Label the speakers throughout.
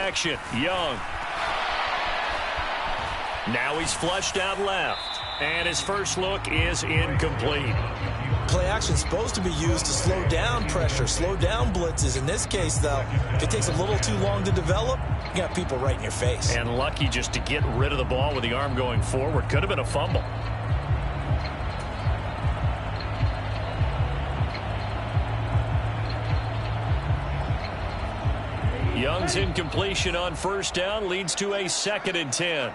Speaker 1: direction. Young. Now he's flushed out left. And his first look is incomplete.
Speaker 2: Play action is supposed to be used to slow down pressure, slow down blitzes. In this case, though, if it takes a little too long to develop, you got people right in your face.
Speaker 1: And lucky just to get rid of the ball with the arm going forward. Could have been a fumble. Young's incompletion on first down leads to a 2nd and 10.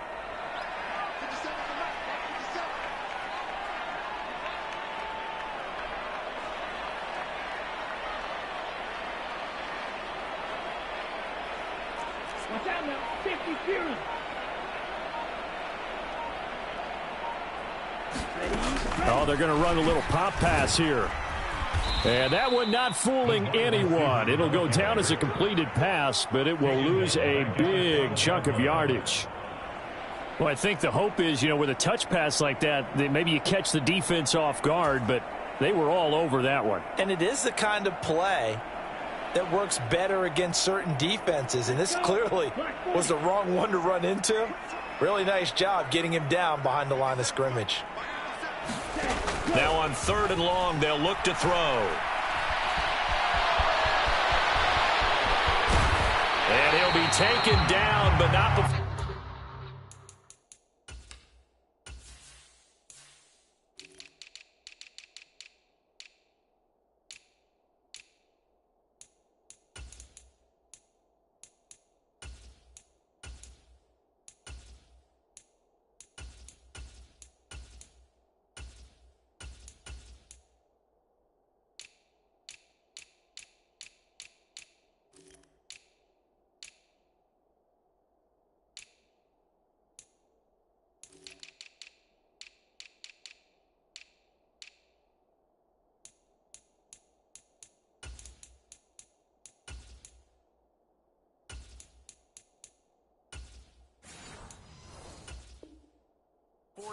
Speaker 1: Oh, they're going to run a little pop pass here. And that one not fooling anyone. It'll go down as a completed pass, but it will lose a big chunk of yardage. Well, I think the hope is, with a touch pass like that maybe you catch the defense off guard, but they were all over that one.
Speaker 2: And it is the kind of play that works better against certain defenses, and this clearly was the wrong one to run into. Really nice job getting him down behind the line of scrimmage.
Speaker 1: Now on 3rd and long, they'll look to throw. And he'll be taken down, but not before.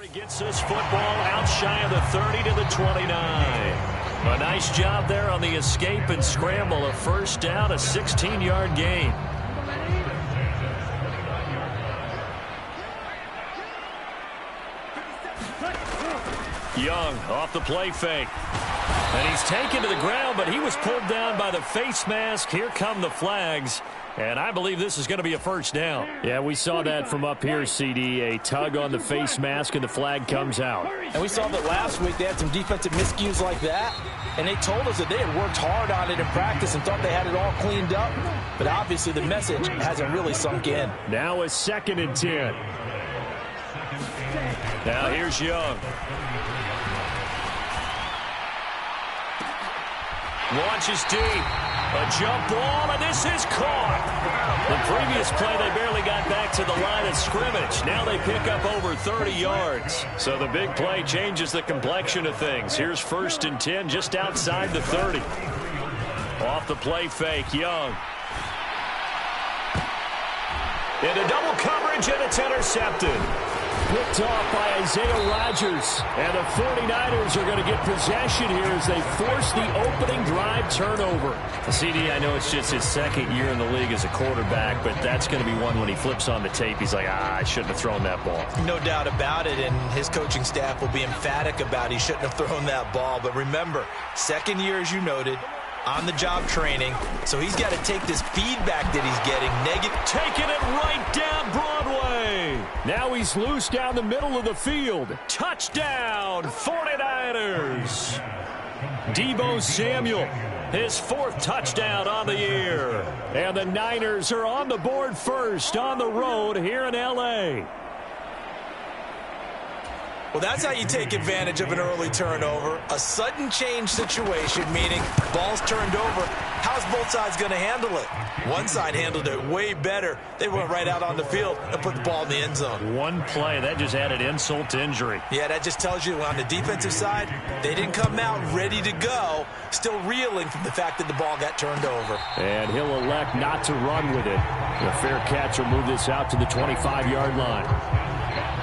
Speaker 1: He gets this football out shy of the 30 to the 29. A nice job there on the escape and scramble. A first down, a 16-yard gain. Young off the play fake. And he's taken to the ground, but he was pulled down by the face mask. Here come the flags. And I believe this is going to be a first down. Yeah, we saw that from up here, CD. A tug on the face mask, and the flag comes out.
Speaker 2: And we saw that last week they had some defensive miscues like that. And they told us that they had worked hard on it in practice and thought they had it all cleaned up. But obviously the message hasn't really sunk in.
Speaker 1: Now a 2nd and 10. Now here's Young. Launches deep. A jump ball, and this is caught. The previous play, they barely got back to the line of scrimmage. Now they pick up over 30 yards. So the big play changes the complexion of things. Here's 1st and 10 just outside the 30. Off the play fake, Young. Into double coverage, and it's intercepted. Picked off by Isaiah Rodgers. And the 49ers are going to get possession here as they force the opening drive turnover. CD, I know it's just his 2nd year in the league as a quarterback, but that's going to be one when he flips on the tape. He's like, I shouldn't have thrown that ball.
Speaker 2: No doubt about it, and his coaching staff will be emphatic about he shouldn't have thrown that ball. But remember, 2nd year, as you noted, on-the-job training, so he's got to take this feedback that he's getting.
Speaker 1: Taking it right down Broadway. Now he's loose down the middle of the field. Touchdown, 49ers. Deebo Samuel, his 4th touchdown on the year. And the Niners are on the board first on the road here in L.A.
Speaker 2: Well, that's how you take advantage of an early turnover. A sudden change situation, meaning ball's turned over. How's both sides going to handle it? One side handled it way better. They went right out on the field and put the ball in the end zone.
Speaker 1: One play, that just added insult to injury.
Speaker 2: Yeah, that just tells you on the defensive side, they didn't come out ready to go, still reeling from the fact that the ball got turned over.
Speaker 1: And he'll elect not to run with it. The fair catch will move this out to the 25-yard line.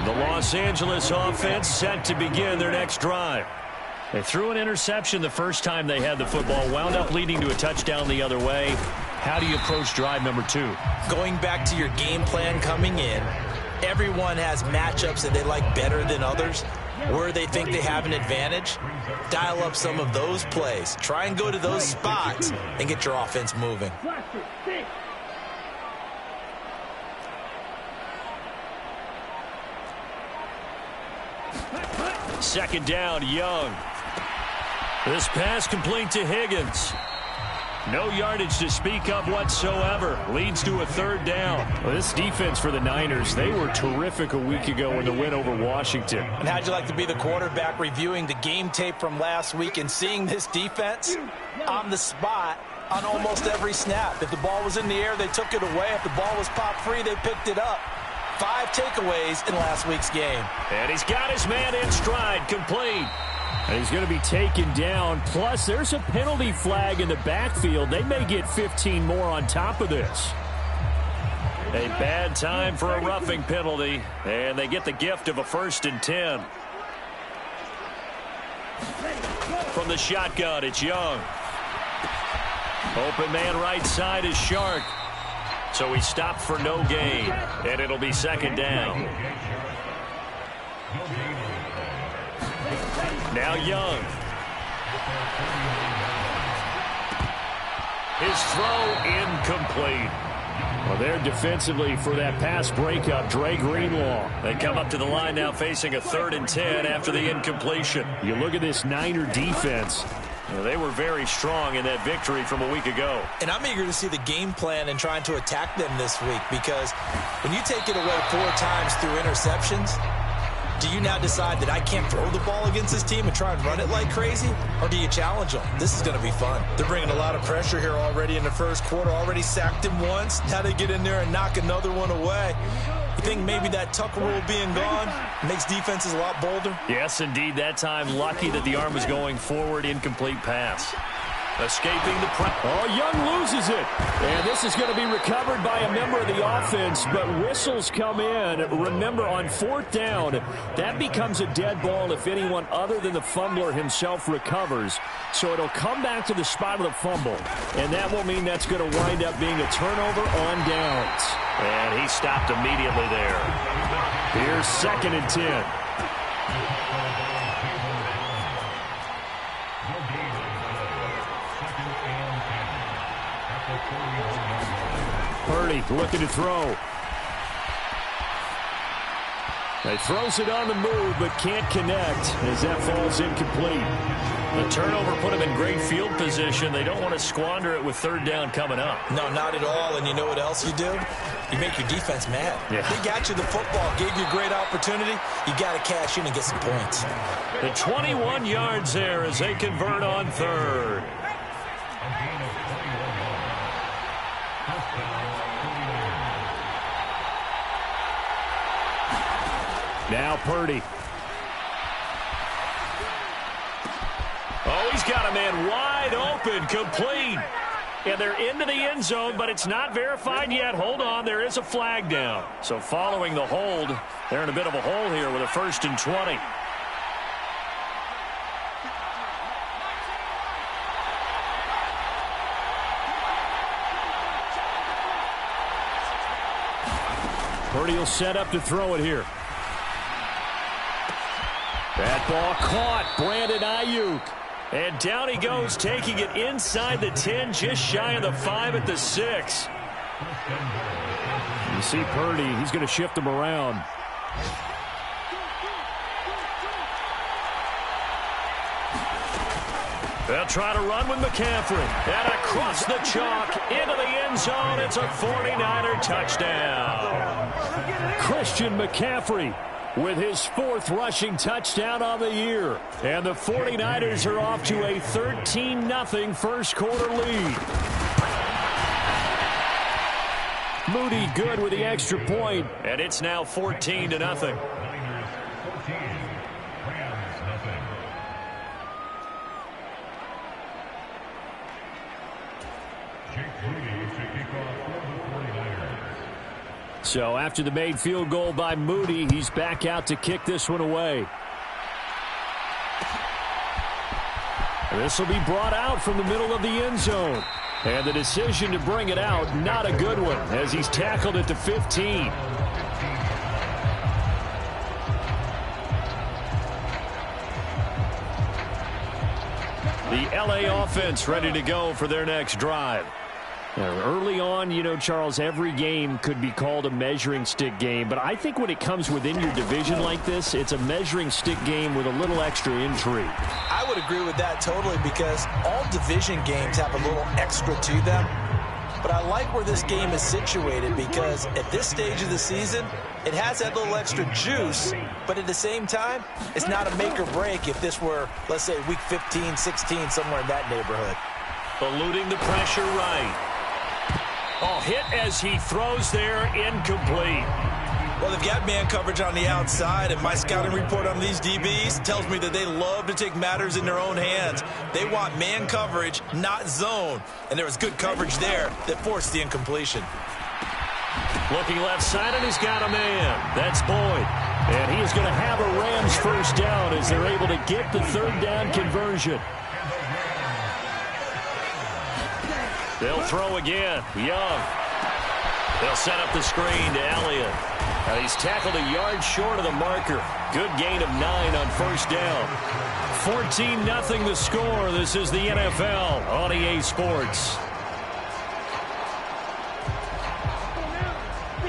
Speaker 1: The Los Angeles offense set to begin their next drive. They threw an interception the first time they had the football, wound up leading to a touchdown the other way. How do you approach drive number 2?
Speaker 2: Going back to your game plan coming in, everyone has matchups that they like better than others, where they think they have an advantage. Dial up some of those plays. Try and go to those spots and get your offense moving.
Speaker 1: Second down, Young. This pass complete to Higgins. No yardage to speak of whatsoever. Leads to a third down. Well, this defense for the Niners, they were terrific a week ago in the win over Washington.
Speaker 2: And how'd you like to be the quarterback reviewing the game tape from last week and seeing this defense on the spot on almost every snap? If the ball was in the air, they took it away. If the ball was popped free, they picked it up. 5 takeaways in last week's game.
Speaker 1: And he's got his man in stride, complete. And he's going to be taken down. Plus, there's a penalty flag in the backfield. They may get 15 more on top of this. A bad time for a roughing penalty. And they get the gift of a 1st and 10. From the shotgun, it's Young. Open man right side is Shark. So he stopped for no gain. And it'll be 2nd down. Now Young. His throw incomplete. Well, they're defensively for that pass breakup, Dre Greenlaw. They come up to the line now facing a 3rd and 10 after the incompletion. You look at this Niner defense. Well, they were very strong in that victory from a week ago.
Speaker 2: And I'm eager to see the game plan and trying to attack them this week, because when you take it away 4 times through interceptions, do you now decide that I can't throw the ball against this team and try and run it like crazy? Or do you challenge them? This is going to be fun. They're bringing a lot of pressure here already in the first quarter. Already sacked him once. Now they get in there and knock another one away. You think maybe that Tucker rule being gone makes defenses a lot bolder?
Speaker 1: Yes, indeed. That time, lucky that the arm was going forward. Incomplete pass. Escaping the press. Oh, Young loses it. And this is going to be recovered by a member of the offense, but whistles come in. Remember, on 4th down, that becomes a dead ball if anyone other than the fumbler himself recovers. So it'll come back to the spot of the fumble, and that will mean that's going to wind up being a turnover on downs. And he stopped immediately there. Here's 2nd and 10. Purdy looking to throw. He throws it on the move, but can't connect as that falls incomplete. The turnover put him in great field position. They don't want to squander it with 3rd down coming up.
Speaker 2: No, not at all. And you know what else you do? You make your defense mad.
Speaker 1: Yeah.
Speaker 2: They got you the football, gave you a great opportunity. You got to cash in and get some points.
Speaker 1: The 21 yards there as they convert on 3rd. Now Purdy. Oh, he's got a man wide open, complete. And they're into the end zone, but it's not verified yet. Hold on, there is a flag down. So following the hold, they're in a bit of a hole here with a 1st and 20. Purdy will set up to throw it here. That ball caught. Brandon Ayuk. And down he goes, taking it inside the 10, just shy of the 5 at the 6. You see Purdy, he's going to shift him around. They'll try to run with McCaffrey. And across the chalk, into the end zone. It's a 49er touchdown. Christian McCaffrey with his 4th rushing touchdown on the year. And the 49ers are off to a 13-0 first quarter lead. Moody good with the extra point. And it's now 14-0. So after the made field goal by Moody, he's back out to kick this one away. This will be brought out from the middle of the end zone. And the decision to bring it out, not a good one, as he's tackled it to 15. The LA offense ready to go for their next drive. Early on, you know, Charles, every game could be called a measuring stick game. But I think when it comes within your division like this, it's a measuring stick game with a little extra intrigue.
Speaker 2: I would agree with that totally, because all division games have a little extra to them. But I like where this game is situated, because at this stage of the season, it has that little extra juice. But at the same time, it's not a make or break if this were, let's say, week 15, 16, somewhere in that neighborhood.
Speaker 1: Eluding the pressure right. Oh, hit as he throws there, incomplete.
Speaker 2: Well, they've got man coverage on the outside, and my scouting report on these DBs tells me that they love to take matters in their own hands. They want man coverage, not zone. And there was good coverage there that forced the incompletion.
Speaker 1: Looking left side, and he's got a man. That's Boyd. And he is going to have a Rams first down as they're able to get the third down conversion. They'll throw again. Young. They'll set up the screen to Elliott. He's tackled a yard short of the marker. Good gain of 9 on first down. 14-0 the score. This is the NFL on EA Sports.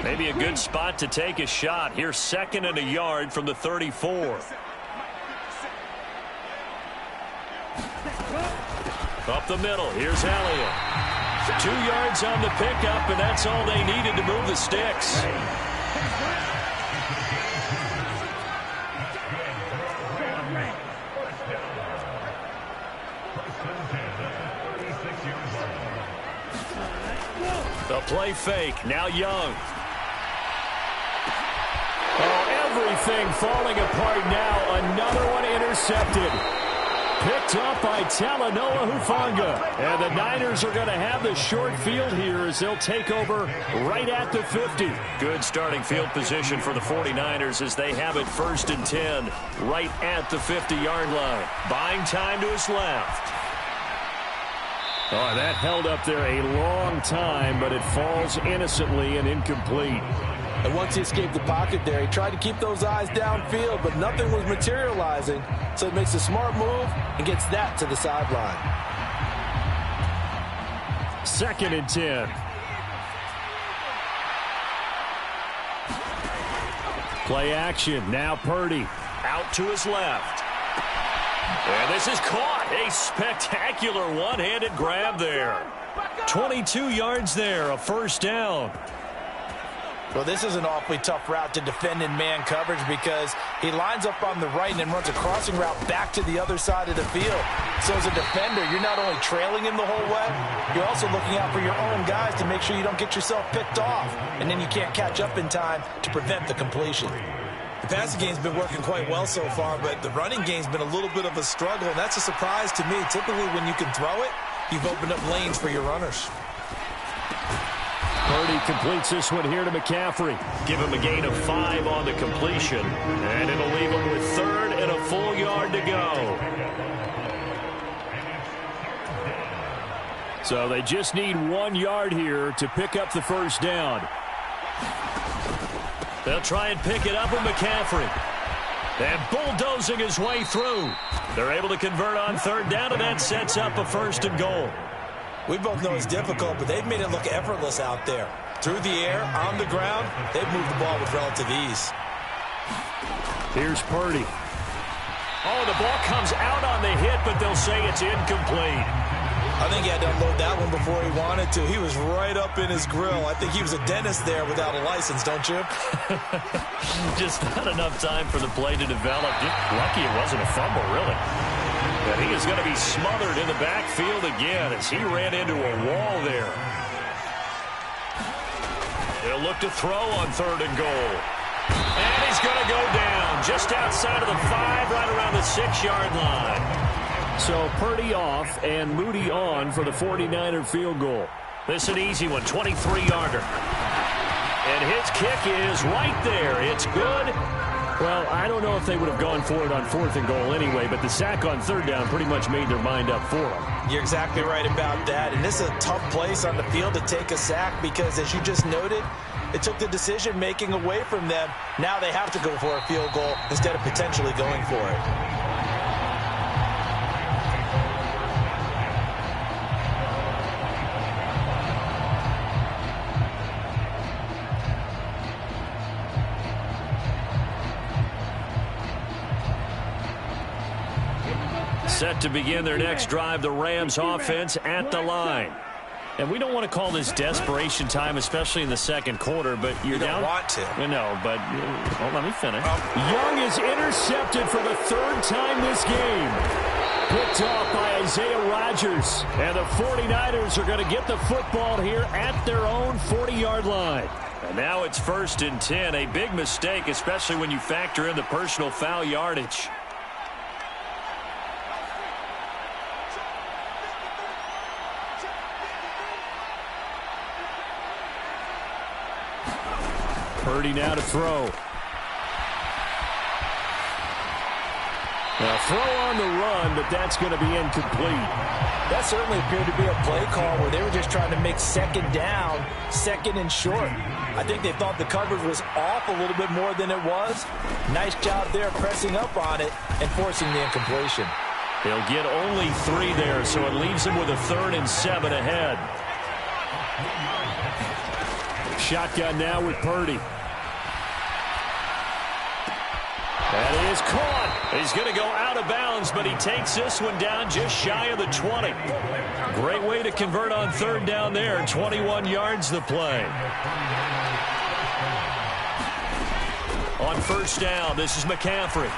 Speaker 1: Maybe a good spot to take a shot. Here's 2nd and a yard from the 34. Up the middle. Here's Elliott. 2 yards on the pickup, and that's all they needed to move the sticks. The play fake. Now Young. Oh, everything falling apart now. Another one intercepted. Picked up by Talanoa Hufanga. And the Niners are going to have the short field here as they'll take over right at the 50. Good starting field position for the 49ers as they have it 1st and 10 right at the 50-yard line. Buying time to his left. Oh, that held up there a long time, but it falls innocently and incomplete.
Speaker 2: And once he escaped the pocket there, he tried to keep those eyes downfield, but nothing was materializing. So he makes a smart move and gets that to the sideline.
Speaker 1: 2nd and 10. Play action. Now Purdy out to his left. And this is caught. A spectacular one-handed grab there. 22 yards there, a first down.
Speaker 2: Well, this is an awfully tough route to defend in man coverage because he lines up on the right and then runs a crossing route back to the other side of the field. So as a defender, you're not only trailing him the whole way, you're also looking out for your own guys to make sure you don't get yourself picked off. And then you can't catch up in time to prevent the completion. The passing game's been working quite well so far, but the running game's been a little bit of a struggle, and that's a surprise to me. Typically, when you can throw it, you've opened up lanes for your runners.
Speaker 1: Purdy completes this one here to McCaffrey. Give him a gain of 5 on the completion, and it'll leave him with 3rd and a full yard to go. So they just need 1 yard here to pick up the first down. They'll try and pick it up with McCaffrey. And bulldozing his way through. They're able to convert on 3rd down, and that sets up a 1st and goal.
Speaker 2: We both know it's difficult, but they've made it look effortless out there. Through the air, on the ground, they've moved the ball with relative ease.
Speaker 1: Here's Purdy. Oh, the ball comes out on the hit, but they'll say it's incomplete.
Speaker 2: I think he had to unload that one before he wanted to. He was right up in his grill. I think he was a dentist there without a license, don't you?
Speaker 1: Just not enough time for the play to develop. Just lucky it wasn't a fumble, really. And he is going to be smothered in the backfield again as he ran into a wall there. He'll look to throw on 3rd and goal. And he's going to go down just outside of the 5, right around the 6-yard line. So Purdy off and Moody on for the 49er field goal. This is an easy one, 23-yarder. And his kick is right there. It's good. Well, I don't know if they would have gone for it on 4th and goal anyway, but the sack on 3rd down pretty much made their mind up for them.
Speaker 2: You're exactly right about that. And this is a tough place on the field to take a sack because, as you just noted, it took the decision-making away from them. Now they have to go for a field goal instead of potentially going for it.
Speaker 1: Set to begin their next drive, the Rams offense at the line. And we don't want to call this desperation time, especially in the second quarter, but you're down.
Speaker 2: You don't want to.
Speaker 1: No, but let me finish. Young is intercepted for the 3rd time this game. Picked off by Isaiah Rodgers. And the 49ers are going to get the football here at their own 40-yard line. And now it's 1st and 10. A big mistake, especially when you factor in the personal foul yardage. Purdy now to throw. Now throw on the run, but that's going to be incomplete.
Speaker 2: That certainly appeared to be a play call where they were just trying to make 2nd down, 2nd and short. I think they thought the coverage was off a little bit more than it was. Nice job there pressing up on it and forcing the incompletion.
Speaker 1: They'll get only 3 there, so it leaves them with a 3rd and 7 ahead. Shotgun now with Purdy. That is caught. He's going to go out of bounds, but he takes this one down just shy of the 20. Great way to convert on 3rd down there. 21 yards the play. On 1st down, this is McCaffrey.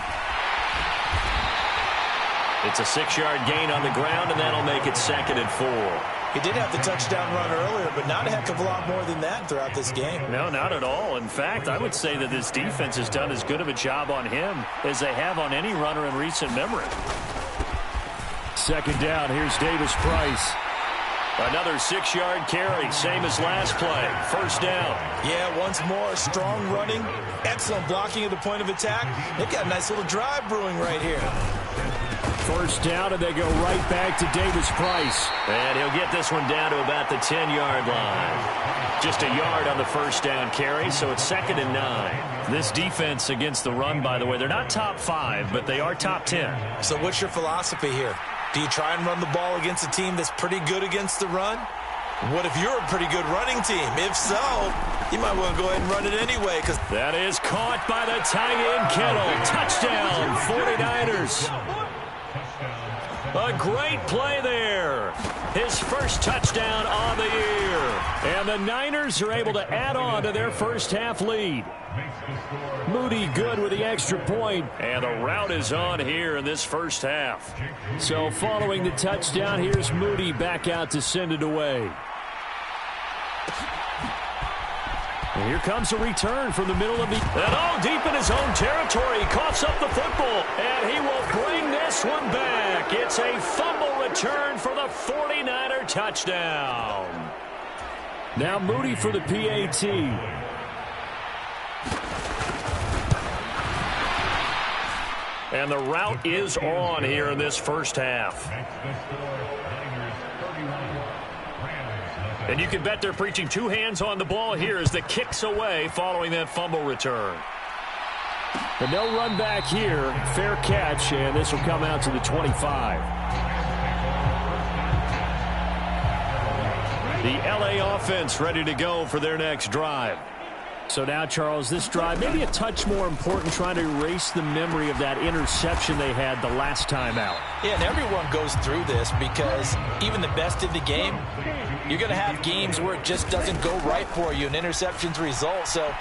Speaker 1: It's a 6-yard gain on the ground, and that'll make it 2nd and 4.
Speaker 2: He did have the touchdown run earlier, but not a heck of a lot more than that throughout this game.
Speaker 1: No, not at all. In fact, I would say that this defense has done as good of a job on him as they have on any runner in recent memory. 2nd down, here's Davis Price. Another 6-yard carry, same as last play. 1st down.
Speaker 2: Yeah, once more, strong running, excellent blocking at the point of attack. They've got a nice little drive brewing right here.
Speaker 1: 1st down, and they go right back to Davis Price. And he'll get this one down to about the 10-yard line. Just a yard on the 1st down carry, so it's 2nd and 9. This defense against the run, by the way, they're not top 5, but they are top 10.
Speaker 2: So what's your philosophy here? Do you try and run the ball against a team that's pretty good against the run? What if you're a pretty good running team? If so, you might want to go ahead and run it anyway.
Speaker 1: That is caught by the tight end, Kittle. Touchdown, 49ers. A great play there. His first touchdown on the year. And the Niners are able to add on to their first half lead. Moody good with the extra point. And the route is on here in this first half. So following the touchdown, here's Moody back out to send it away. And here comes a return from the middle of the... And deep in his own territory. He coughs up the football. And he will bring this one back. It's a fumble return for the 49er touchdown. Now Moody for the PAT. And the route is on here in this first half. And you can bet they're preaching 2 hands on the ball here as the kick's away following that fumble return. But no run back here. Fair catch, and this will come out to the 25. The LA offense ready to go for their next drive. So now, Charles, this drive maybe a touch more important, trying to erase the memory of that interception they had the last time out.
Speaker 2: Yeah, and everyone goes through this because even the best in the game, you're going to have games where it just doesn't go right for you and interceptions result. So,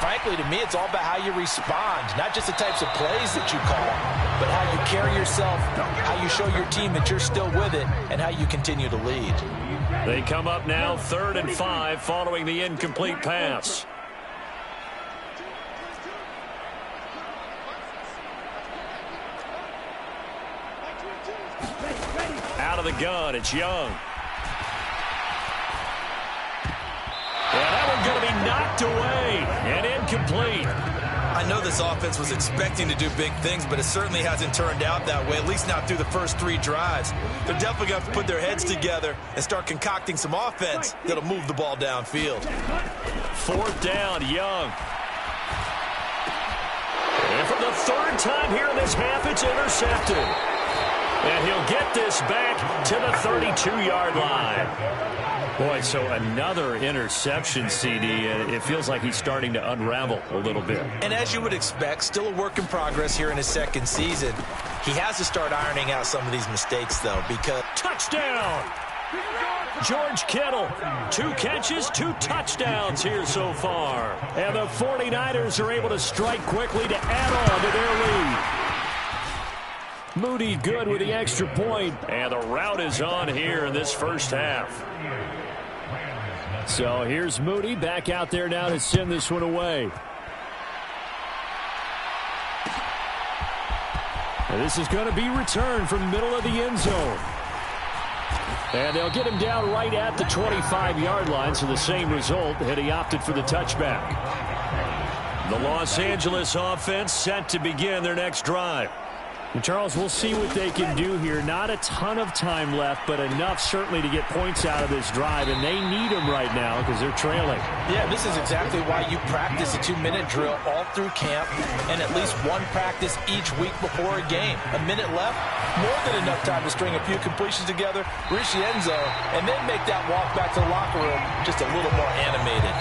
Speaker 2: frankly, to me, it's all about how you respond, not just the types of plays that you call, but how you carry yourself, how you show your team that you're still with it, and how you continue to lead.
Speaker 1: They come up now 3rd and 5 following the incomplete pass. Out of the gun, it's Young. And that one's going to be knocked away and incomplete.
Speaker 2: I know this offense was expecting to do big things, but it certainly hasn't turned out that way, at least not through the first 3 drives. They're definitely going to have to put their heads together and start concocting some offense that'll move the ball downfield.
Speaker 1: 4th down, Young. And for the 3rd time here in this half, it's intercepted. And he'll get this back to the 32-yard line. Boy, so another interception, CD, and it feels like he's starting to unravel a little bit.
Speaker 2: And as you would expect, still a work in progress here in his 2nd season. He has to start ironing out some of these mistakes, though, because...
Speaker 1: Touchdown! George Kittle, 2 catches, 2 touchdowns here so far. And the 49ers are able to strike quickly to add on to their lead. Moody good with the extra point, and the route is on here in this first half. So here's Moody back out there now to send this one away. And this is going to be returned from the middle of the end zone. And they'll get him down right at the 25-yard line, so the same result, and he opted for the touchback. The Los Angeles offense set to begin their next drive. And Charles, we'll see what they can do here. Not a ton of time left, but enough certainly to get points out of this drive, and they need them right now because they're trailing.
Speaker 2: Yeah, this is exactly why you practice a 2-minute drill all through camp and at least one practice each week before a game. A minute left, more than enough time to string a few completions together, reach the end zone, and then make that walk back to the locker room just a little more animated.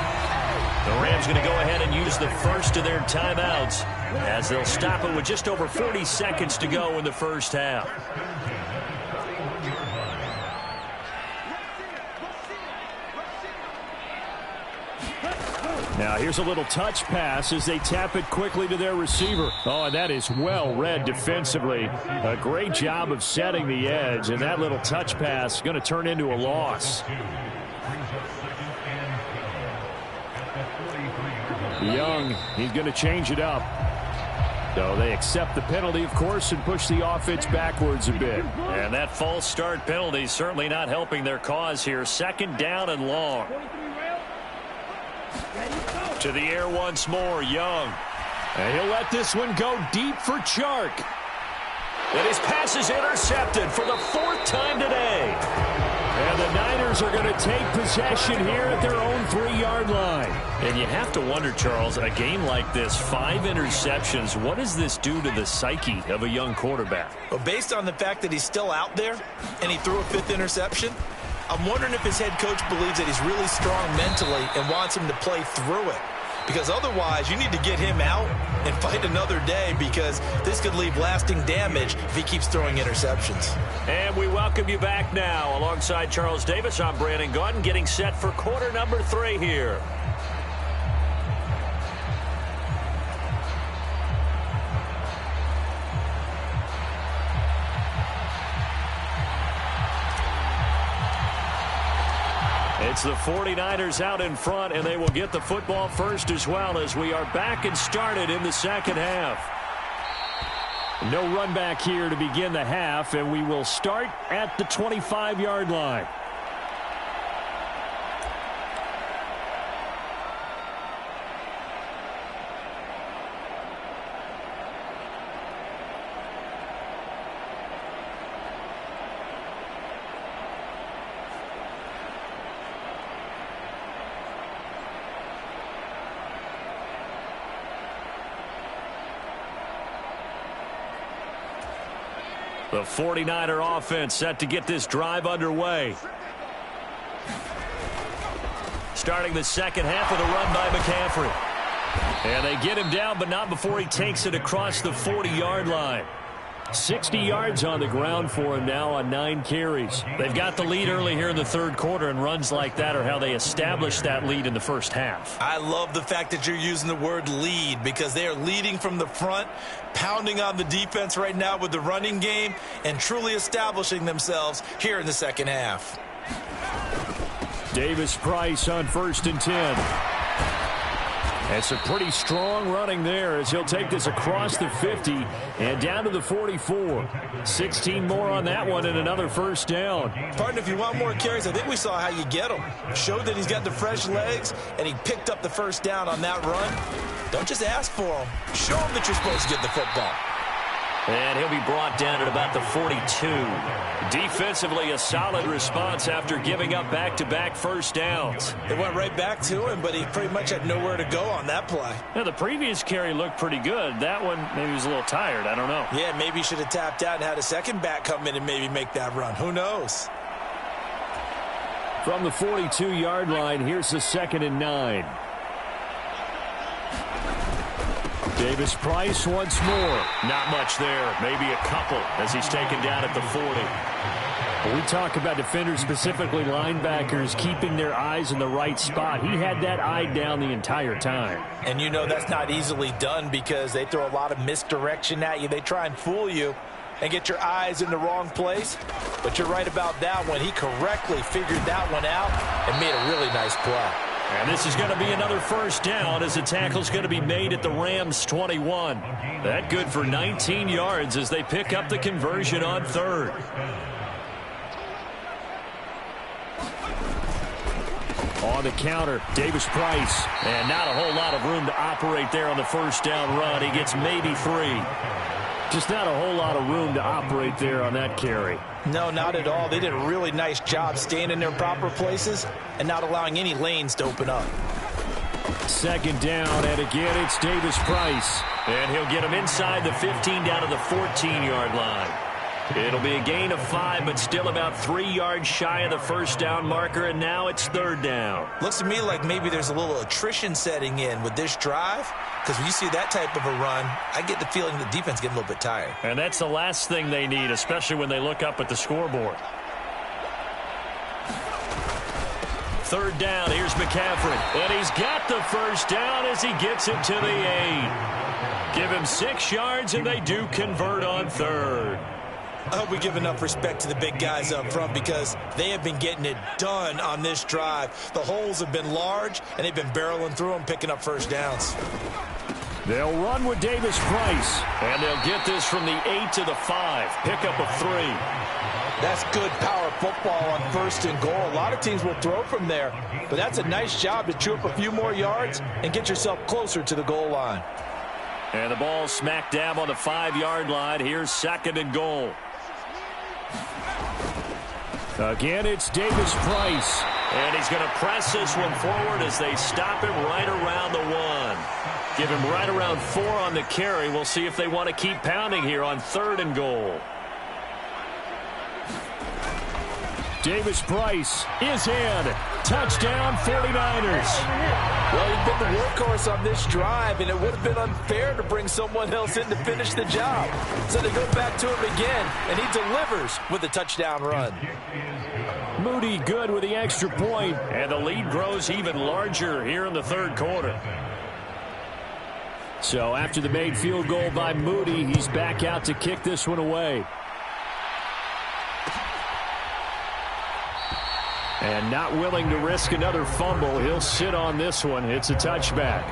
Speaker 1: The Rams going to go ahead and use the first of their timeouts as they'll stop it with just over 40 seconds to go in the first half. Now here's a little touch pass as they tap it quickly to their receiver. Oh, and that is well read defensively. A great job of setting the edge, and that little touch pass is going to turn into a loss. Young, he's going to change it up. So they accept the penalty, of course, and push the offense backwards a bit. And that false start penalty certainly not helping their cause here. 2nd down and long. To the air once more, Young. And he'll let this one go deep for Chark. And his pass is intercepted for the 4th time today. And the Niners are going to take possession here at their own 3-yard line. And you have to wonder, Charles, a game like this, 5 interceptions, what does this do to the psyche of a young quarterback?
Speaker 2: Well, based on the fact that he's still out there and he threw a 5th interception, I'm wondering if his head coach believes that he's really strong mentally and wants him to play through it. Because otherwise, you need to get him out and fight another day, because this could leave lasting damage if he keeps throwing interceptions.
Speaker 1: And we welcome you back now. Alongside Charles Davis, I'm Brandon Gaudin, getting set for quarter number 3 here. It's the 49ers out in front, and they will get the football first as well, as we are back and started in the 2nd half. No run back here to begin the half, and we will start at the 25-yard line. The 49er offense set to get this drive underway. Starting the 2nd half with a run by McCaffrey. And they get him down, but not before he takes it across the 40-yard line. 60 yards on the ground for him now on 9 carries. They've got the lead early here in the 3rd quarter, and runs like that are how they established that lead in the first half.
Speaker 2: I love the fact that you're using the word lead, because they are leading from the front, pounding on the defense right now with the running game, and truly establishing themselves here in the 2nd half.
Speaker 1: Davis Price on 1st and 10. That's a pretty strong running there as he'll take this across the 50 and down to the 44. 16 more on that one and another first down.
Speaker 2: Partner, if you want more carries, I think we saw how you get them. Showed that he's got the fresh legs, and he picked up the first down on that run. Don't just ask for them. Show them that you're supposed to get the football.
Speaker 1: And he'll be brought down at about the 42. Defensively, a solid response after giving up back-to-back first downs.
Speaker 2: It went right back to him, but he pretty much had nowhere to go on that play.
Speaker 1: Now, the previous carry looked pretty good. That one, maybe he was a little tired. I don't know.
Speaker 2: Yeah, maybe he should have tapped out and had a second back come in and maybe make that run. Who knows?
Speaker 1: From the 42-yard line, here's the 2nd and 9. Davis Price once more. Not much there. Maybe a couple as he's taken down at the 40. When we talk about defenders, specifically linebackers, keeping their eyes in the right spot. He had that eye down the entire time.
Speaker 2: And you know that's not easily done because they throw a lot of misdirection at you. They try and fool you and get your eyes in the wrong place. But you're right about that one. He correctly figured that one out and made a really nice play.
Speaker 1: And this is going to be another first down as the tackle's going to be made at the Rams' 21. That good for 19 yards as they pick up the conversion on 3rd. On the counter, Davis Price. And not a whole lot of room to operate there on the first down run. He gets maybe 3. Just not a whole lot of room to operate there on that carry.
Speaker 2: No, not at all. They did a really nice job staying in their proper places and not allowing any lanes to open up.
Speaker 1: 2nd down, and again it's Davis Price. And he'll get him inside the 15 down to the 14-yard line. It'll be a gain of 5, but still about 3 yards shy of the first down marker, and now it's 3rd down.
Speaker 2: Looks to me like maybe there's a little attrition setting in with this drive, because when you see that type of a run, I get the feeling the defense getting a little bit tired.
Speaker 1: And that's the last thing they need, especially when they look up at the scoreboard. 3rd down, here's McCaffrey. And he's got the first down as he gets it to the 8. Give him 6 yards, and they do convert on 3rd.
Speaker 2: I hope we give enough respect to the big guys up front because they have been getting it done on this drive. The holes have been large, and they've been barreling through them, picking up first downs.
Speaker 1: They'll run with Davis Price, and they'll get this from the 8 to the 5. Pickup of 3.
Speaker 2: That's good power football on 1st and goal. A lot of teams will throw from there, but that's a nice job to chew up a few more yards and get yourself closer to the goal line.
Speaker 1: And the ball smack dab on the 5-yard line. Here's 2nd and goal. Again, it's Davis Price. And he's going to press this one forward as they stop him right around the 1. Give him right around 4 on the carry. We'll see if they want to keep pounding here on 3rd and goal. Davis Price is in. Touchdown, 49ers.
Speaker 2: Well, he's been the workhorse on this drive, and it would have been unfair to bring someone else in to finish the job. So they go back to him again, and he delivers with a touchdown run.
Speaker 1: Moody good with the extra point, and the lead grows even larger here in the 3rd quarter. So after the made field goal by Moody, he's back out to kick this one away. And not willing to risk another fumble, he'll sit on this one. It's a touchback.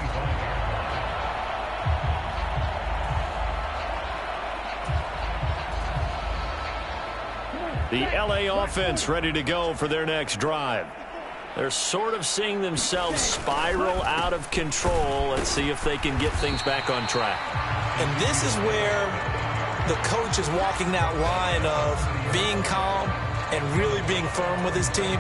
Speaker 1: The LA offense ready to go for their next drive. They're sort of seeing themselves spiral out of control. Let's see if they can get things back on track.
Speaker 2: And this is where the coach is walking that line of being calm and really being firm with his team.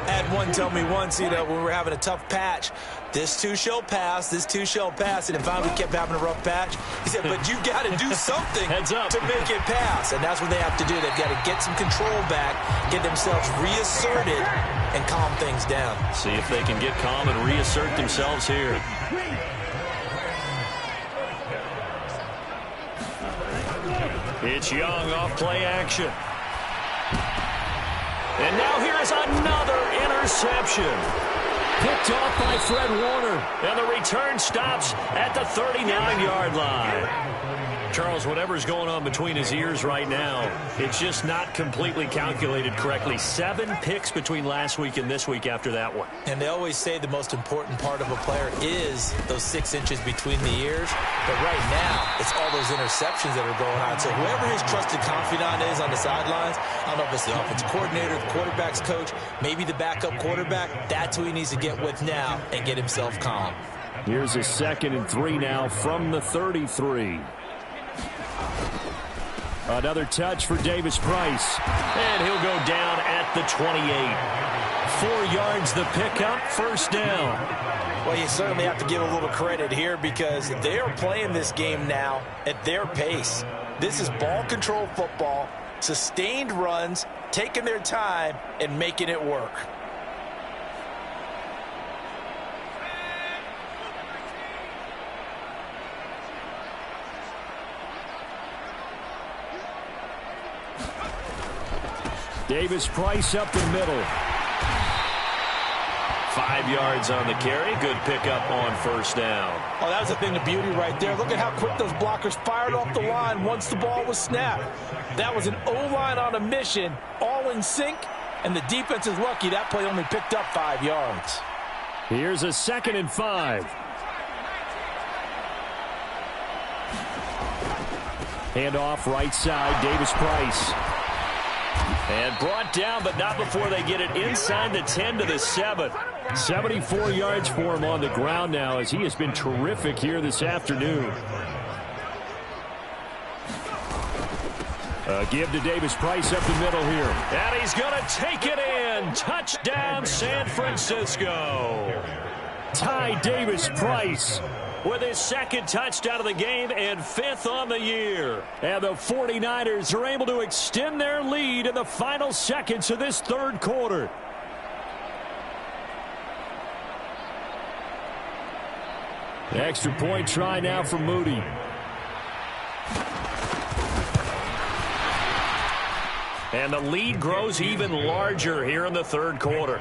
Speaker 2: I had one tell me once, when we were having a tough patch, this too shall pass, this too shall pass, and then finally we kept having a rough patch. He said, but you got to do something to make it pass, and that's what they have to do. They've got to get some control back, get themselves reasserted, and calm things down.
Speaker 1: See if they can get calm and reassert themselves here. It's Young off play action. And now here is another interception. Picked off by Fred Warner. And the return stops at the 39-yard line. Charles, whatever's going on between his ears right now, it's just not completely calculated correctly. 7 picks between last week and this week after that one.
Speaker 2: And they always say the most important part of a player is those 6 inches between the ears. But right now, it's all those interceptions that are going on. So whoever his trusted confidant is on the sidelines, I don't know if it's the offensive coordinator, the quarterback's coach, maybe the backup quarterback, that's who he needs to get with now and get himself calm.
Speaker 1: Here's a 2nd and 3 now from the 33. Another touch for Davis Price.
Speaker 3: And he'll go down at the 28. 4 yards the pickup, first down.
Speaker 2: Well, you certainly have to give a little credit here because they are playing this game now at their pace. This is ball control football, sustained runs, taking their time and making it work.
Speaker 1: Davis Price up the middle.
Speaker 3: 5 yards on the carry. Good pickup on first down.
Speaker 2: Oh, that was a thing of beauty right there. Look at how quick those blockers fired off the line once the ball was snapped. That was an O-line on a mission, all in sync, and the defense is lucky that play only picked up 5 yards.
Speaker 1: Here's a 2nd and 5. Handoff right side, Davis Price.
Speaker 3: And brought down, but not before they get it inside the 10 to the 7.
Speaker 1: 74 yards for him on the ground now as he has been terrific here this afternoon. Give to Davis Price up the middle here.
Speaker 3: And he's going to take it in. Touchdown, San Francisco.
Speaker 1: Ty Davis Price
Speaker 3: with his 2nd touchdown of the game and 5th on the year.
Speaker 1: And the 49ers are able to extend their lead in the final seconds of this 3rd quarter. Extra point try now for Moody.
Speaker 3: And the lead grows even larger here in the 3rd quarter.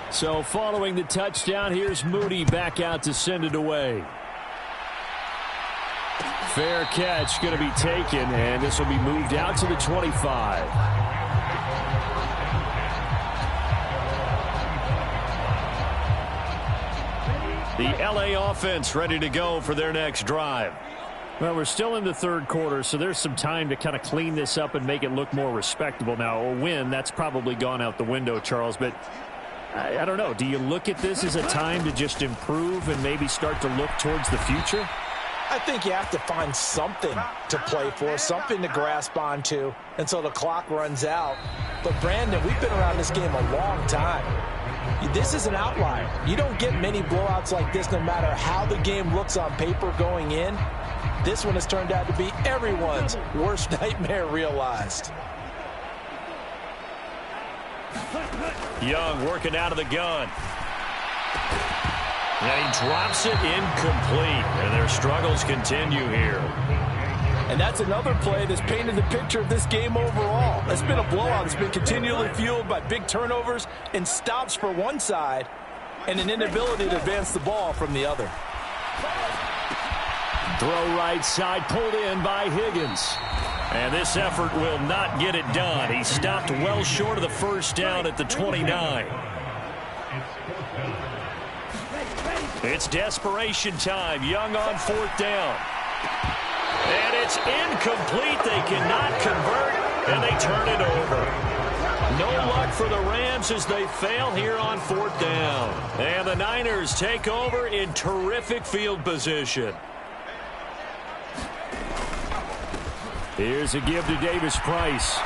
Speaker 1: So following the touchdown, here's Moody back out to send it away. Fair catch going to be taken, and this will be moved out to the 25.
Speaker 3: The LA offense ready to go for their next drive.
Speaker 1: Well, we're still in the 3rd quarter, so there's some time to kind of clean this up and make it look more respectable. Now, a win, that's probably gone out the window, Charles, but I don't know. Do you look at this as a time to just improve and maybe start to look towards the future?
Speaker 2: I think you have to find something to play for, something to grasp onto until the clock runs out. But, Brandon, we've been around this game a long time. This is an outlier. You don't get many blowouts like this no matter how the game looks on paper going in. This one has turned out to be everyone's worst nightmare realized.
Speaker 3: Young working out of the gun. And he drops it incomplete. And their struggles continue here.
Speaker 2: And that's another play that's painted the picture of this game overall. It's been a blowout that's been continually fueled by big turnovers and stops for one side and an inability to advance the ball from the other.
Speaker 1: Throw right side, pulled in by Higgins.
Speaker 3: And this effort will not get it done. He stopped well short of the first down at the 29. It's desperation time. Young on 4th down. And it's incomplete. They cannot convert, and they turn it over. No luck for the Rams as they fail here on 4th down. And the Niners take over in terrific field position.
Speaker 1: Here's a give to Davis Price.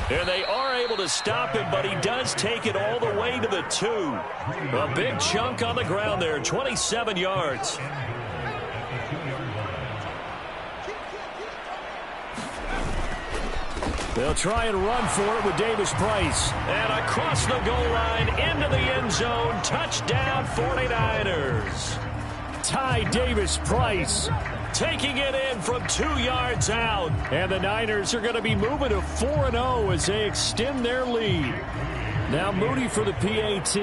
Speaker 3: And they are able to stop him, but he does take it all the way to the 2. A big chunk on the ground there, 27 yards.
Speaker 1: They'll try and run for it with Davis Price.
Speaker 3: And across the goal line, into the end zone, touchdown 49ers.
Speaker 1: Ty Davis Price
Speaker 3: taking it in from 2 yards out.
Speaker 1: And the Niners are going to be moving to 4-0 as they extend their lead. Now Moody for the PAT.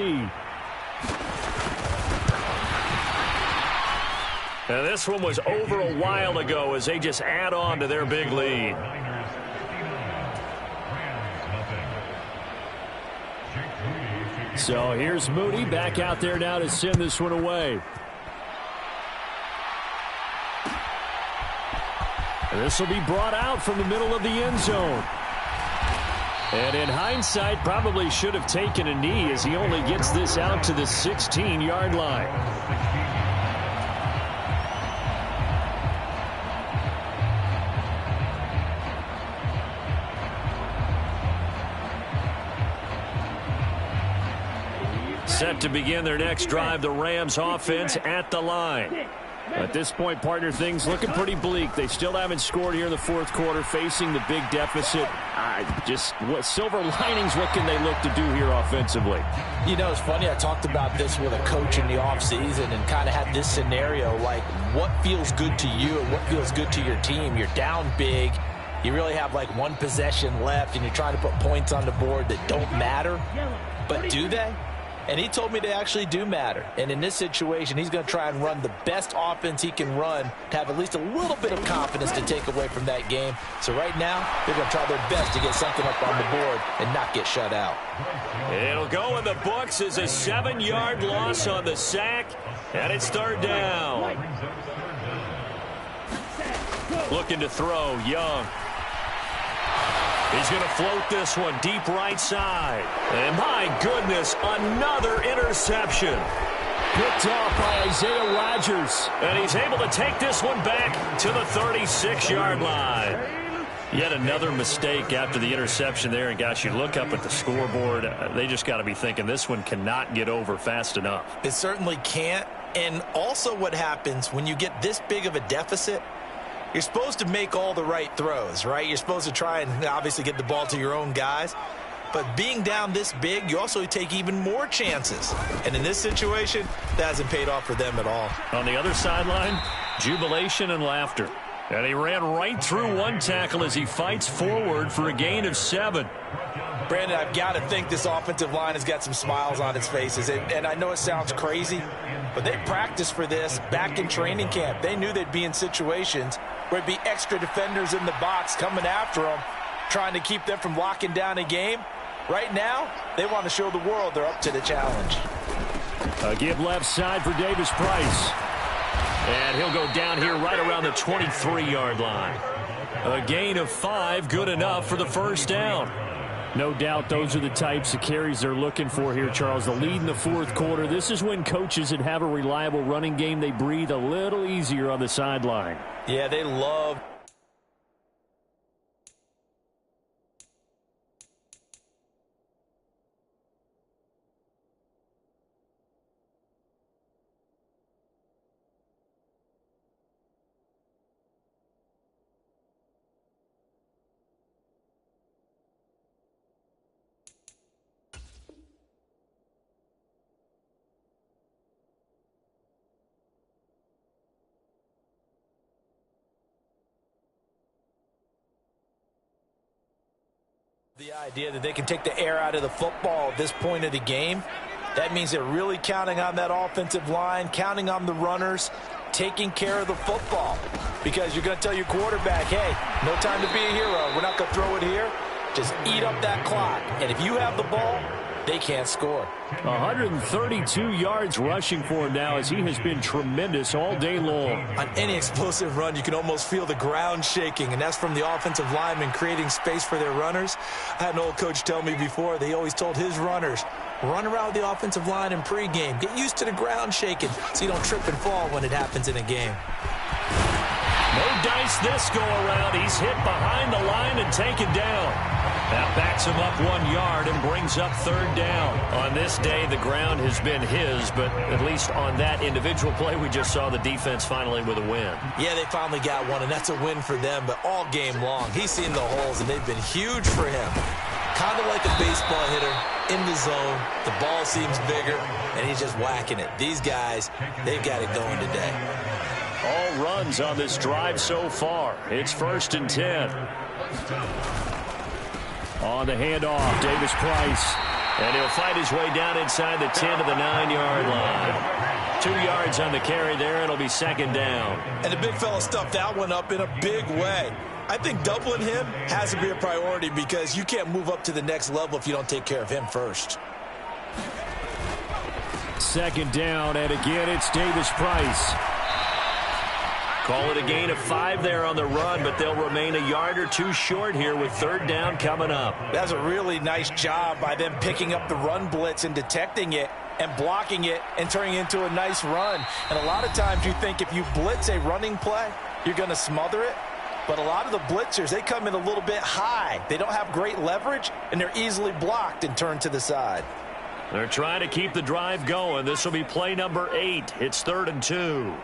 Speaker 3: And this one was over a while ago as they just add on to their big lead.
Speaker 1: So here's Moody back out there now to send this one away. And this will be brought out from the middle of the end zone. And in hindsight, probably should have taken a knee as he only gets this out to the 16-yard line. Set to begin their next drive, the Rams offense at the line. At this point, partner, things looking pretty bleak. They still haven't scored here in the fourth quarter, facing the big deficit. Just what silver linings, what can they look to do here offensively?
Speaker 2: You know, it's funny. I talked about this with a coach in the offseason and kind of had this scenario, like what feels good to you and what feels good to your team. You're down big. You really have like one possession left, and you're trying to put points on the board that don't matter. But do they? And he told me they actually do matter. And in this situation, he's going to try and run the best offense he can run to have at least a little bit of confidence to take away from that game. So right now, they're going to try their best to get something up on the board and not get shut out.
Speaker 3: It'll go in the books as a 7-yard loss on the sack, and it's third down. Looking to throw, Young. He's going to float this one deep right side. And my goodness, another interception.
Speaker 1: Picked off by Isaiah Rodgers.
Speaker 3: And he's able to take this one back to the 36-yard line. Yet another mistake after the interception there. And, gosh, you look up at the scoreboard, they just got to be thinking this one cannot get over fast enough.
Speaker 2: It certainly can't. And also what happens when you get this big of a deficit, you're supposed to make all the right throws, right? You're supposed to try and obviously get the ball to your own guys. But being down this big, you also take even more chances. And in this situation, that hasn't paid off for them at all.
Speaker 3: On the other sideline, jubilation and laughter. And he ran right through one tackle as he fights forward for a gain of 7.
Speaker 2: Brandon, I've got to think this offensive line has got some smiles on its faces. And I know it sounds crazy, but they practiced for this back in training camp. They knew they'd be in situations where it'd be extra defenders in the box coming after them, trying to keep them from locking down a game. Right now, they want to show the world they're up to the challenge.
Speaker 1: A give left side for Davis Price.
Speaker 3: And he'll go down here right around the 23-yard line. A gain of 5, good enough for the first down.
Speaker 1: No doubt those are the types of carries they're looking for here, Charles. The lead in the fourth quarter. This is when coaches that have a reliable running game, they breathe a little easier on the sideline.
Speaker 2: Yeah, they love. The idea that they can take the air out of the football at this point of the game, that means they're really counting on that offensive line, counting on the runners, taking care of the football. Because you're going to tell your quarterback, hey, no time to be a hero. We're not going to throw it here. Just eat up that clock. And if you have the ball, they can't score.
Speaker 1: 132 yards rushing for him now as he has been tremendous all day long.
Speaker 2: On any explosive run, you can almost feel the ground shaking, and that's from the offensive linemen creating space for their runners. I had an old coach tell me before, they always told his runners, run around the offensive line in pregame. Get used to the ground shaking so you don't trip and fall when it happens in a game.
Speaker 3: No dice this go around. He's hit behind the line and taken down. That backs him up 1 yard and brings up third down. On this day, the ground has been his, but at least on that individual play, we just saw the defense finally with a win.
Speaker 2: Yeah, they finally got one, and that's a win for them, but all game long, he's seen the holes, and they've been huge for him. Kind of like a baseball hitter in the zone. The ball seems bigger, and he's just whacking it. These guys, they've got it going today.
Speaker 3: All runs on this drive so far. It's 1st and 10.
Speaker 1: On the handoff, Davis Price.
Speaker 3: And he'll fight his way down inside the 10 to the 9-yard line. 2 yards on the carry there. It'll be second down.
Speaker 2: And the big fella stuffed that one up in a big way. I think doubling him has to be a priority because you can't move up to the next level if you don't take care of him first.
Speaker 1: Second down, and again, it's Davis Price.
Speaker 3: Call it a gain of 5 there on the run, but they'll remain a yard or two short here with third down coming up.
Speaker 2: That's a really nice job by them picking up the run blitz and detecting it and blocking it and turning it into a nice run. And a lot of times you think if you blitz a running play, you're going to smother it. But a lot of the blitzers, they come in a little bit high. They don't have great leverage, and they're easily blocked and turned to the side.
Speaker 3: They're trying to keep the drive going. This will be play number 8. It's 3rd and 2.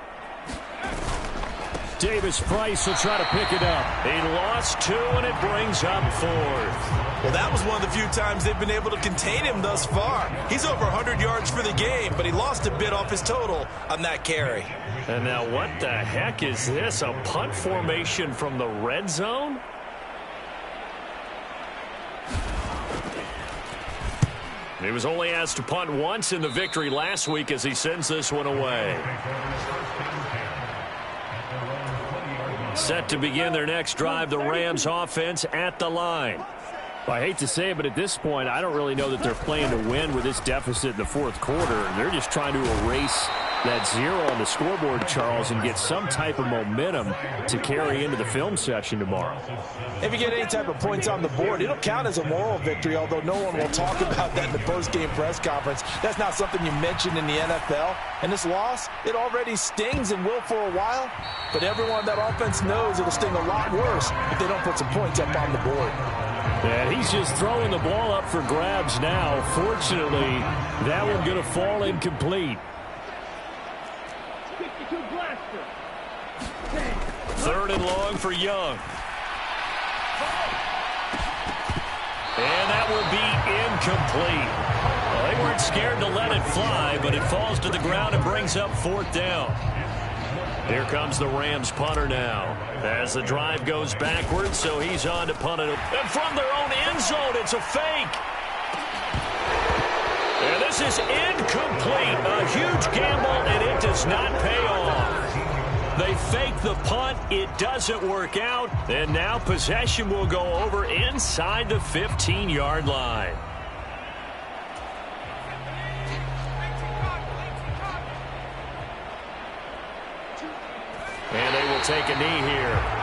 Speaker 1: Davis Price will try to pick it up.
Speaker 3: He lost 2, and it brings up 4th.
Speaker 2: Well, that was one of the few times they've been able to contain him thus far. He's over 100 yards for the game, but he lost a bit off his total on that carry.
Speaker 3: And now what the heck is this? A punt formation from the red zone? He was only asked to punt once in the victory last week as he sends this one away. Set to begin their next drive, the Rams offense at the line.
Speaker 1: I hate to say it, but at this point, I don't really know that they're playing to win with this deficit in the fourth quarter. They're just trying to erase that 0 on the scoreboard, Charles, and get some type of momentum to carry into the film session tomorrow.
Speaker 2: If you get any type of points on the board, it'll count as a moral victory, although no one will talk about that in the post-game press conference. That's not something you mentioned in the NFL. And this loss, it already stings and will for a while, but everyone on that offense knows it'll sting a lot worse if they don't put some points up on the board.
Speaker 1: And he's just throwing the ball up for grabs now. Fortunately, that one going to fall incomplete.
Speaker 3: 3rd and long for Young. And that will be incomplete. Well, they weren't scared to let it fly, but it falls to the ground and brings up 4th down. Here comes the Rams punter now as the drive goes backwards, so he's on to punt it. And from their own end zone, it's a fake. And this is incomplete. A huge gamble, and it does not pay off. They fake the punt. It doesn't work out. And now possession will go over inside the 15-yard line. And they will take a knee here.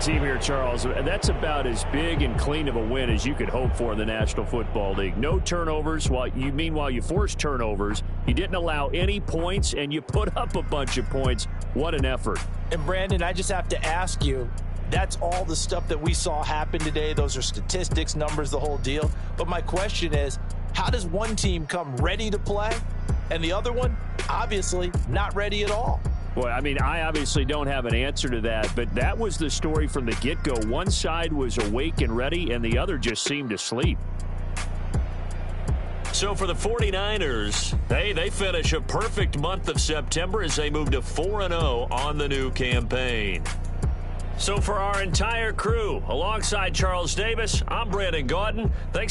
Speaker 1: Team here, Charles, that's about as big and clean of a win as you could hope for in the National Football League. No turnovers. Meanwhile, you forced turnovers. You didn't allow any points, and you put up a bunch of points. What an effort.
Speaker 2: And, Brandon, I just have to ask you, that's all the stuff that we saw happen today. Those are statistics, numbers, the whole deal. But my question is, how does one team come ready to play, and the other one, obviously, not ready at all?
Speaker 1: Boy, I mean, I obviously don't have an answer to that, but that was the story from the get-go. One side was awake and ready, and the other just seemed to sleep.
Speaker 3: So for the 49ers, they finish a perfect month of September as they move to 4-0 on the new campaign. So for our entire crew, alongside Charles Davis, I'm Brandon Gaudin. Thanks